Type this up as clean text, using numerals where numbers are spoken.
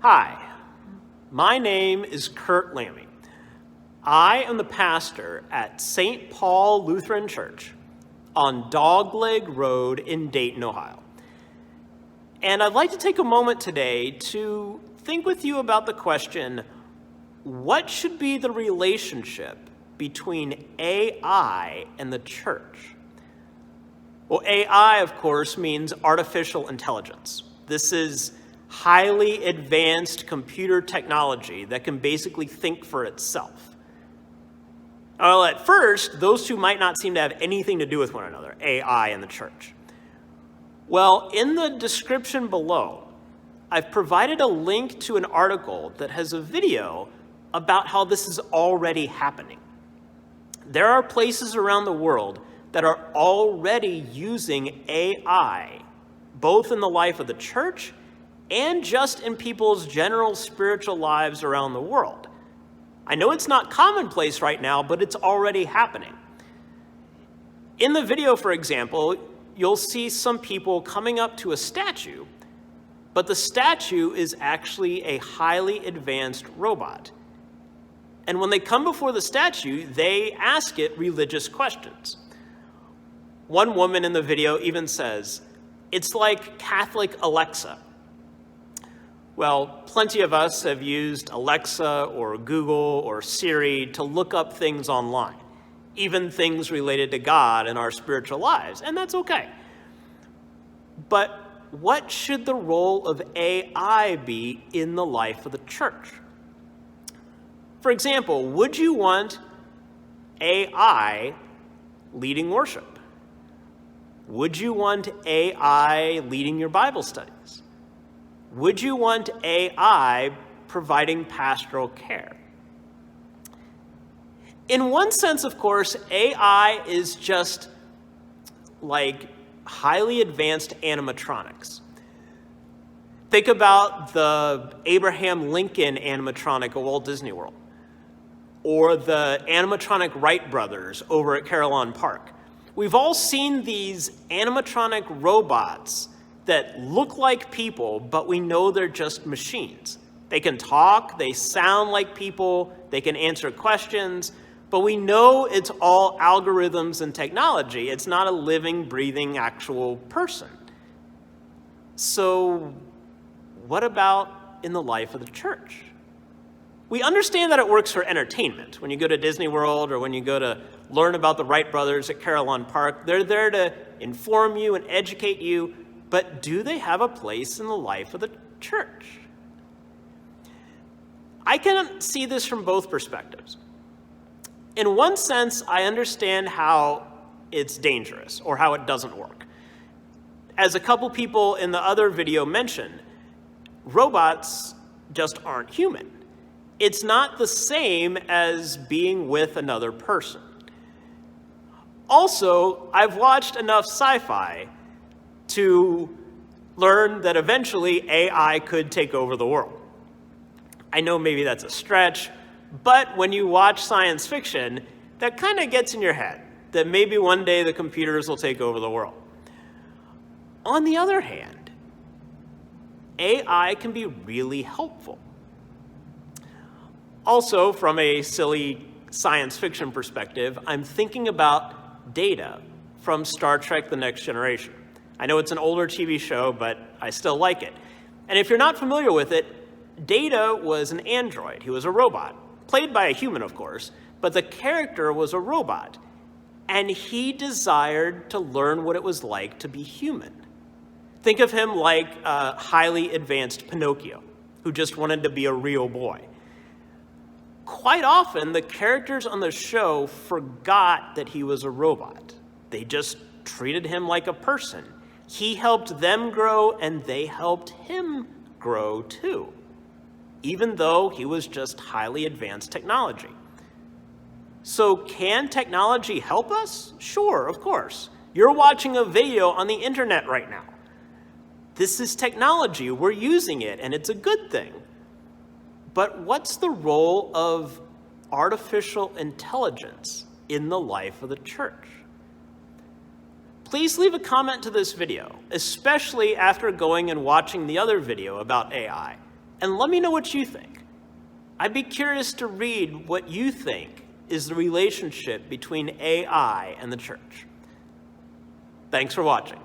Hi, my name is Kurt Lammy. I am the pastor at St Paul Lutheran Church on Dogleg Road in Dayton, Ohio. And I'd like to take a moment today to think with you about the question, what should be the relationship between AI and the church? Well, AI, of course, means artificial intelligence. This is highly advanced computer technology that can basically think for itself. Well, at first, those two might not seem to have anything to do with one another, AI and the church. Well, in the description below, I've provided a link to an article that has a video about how this is already happening. There are places around the world that are already using AI, both in the life of the church and just in people's general spiritual lives around the world. I know it's not commonplace right now, but it's already happening. In the video, for example, you'll see some people coming up to a statue, but the statue is actually a highly advanced robot. And when they come before the statue, they ask it religious questions. One woman in the video even says, "It's like Catholic Alexa." Well, plenty of us have used Alexa or Google or Siri to look up things online, even things related to God and our spiritual lives, and that's okay. But what should the role of AI be in the life of the church? For example, would you want AI leading worship? Would you want AI leading your Bible studies? Would you want AI providing pastoral care? In one sense, of course, AI is just like highly advanced animatronics. Think about the Abraham Lincoln animatronic at Walt Disney World, or the animatronic Wright brothers over at Carillon Park. We've all seen these animatronic robots that look like people, but we know they're just machines. They can talk, they sound like people, they can answer questions, but we know it's all algorithms and technology. It's not a living, breathing, actual person. So what about in the life of the church? We understand that it works for entertainment. When you go to Disney World or when you go to learn about the Wright brothers at Carillon Park, they're there to inform you and educate you, but do they have a place in the life of the church? I can see this from both perspectives. In one sense, I understand how it's dangerous or how it doesn't work. As a couple people in the other video mentioned, robots just aren't human. It's not the same as being with another person. Also, I've watched enough sci-fi to learn that eventually AI could take over the world. I know maybe that's a stretch, but when you watch science fiction, that kind of gets in your head, that maybe one day the computers will take over the world. On the other hand, AI can be really helpful. Also, from a silly science fiction perspective, I'm thinking about Data from Star Trek: The Next Generation. I know it's an older TV show, but I still like it. And if you're not familiar with it, Data was an android. He was a robot, played by a human, of course, but the character was a robot. And he desired to learn what it was like to be human. Think of him like a highly advanced Pinocchio, who just wanted to be a real boy. Quite often, the characters on the show forgot that he was a robot. They just treated him like a person. He helped them grow, and they helped him grow too, even though he was just highly advanced technology. So can technology help us? Sure, of course. You're watching a video on the internet right now. This is technology. We're using it, and it's a good thing. But what's the role of artificial intelligence in the life of the church? Please leave a comment to this video, especially after going and watching the other video about AI, and let me know what you think. I'd be curious to read what you think is the relationship between AI and the church. Thanks for watching.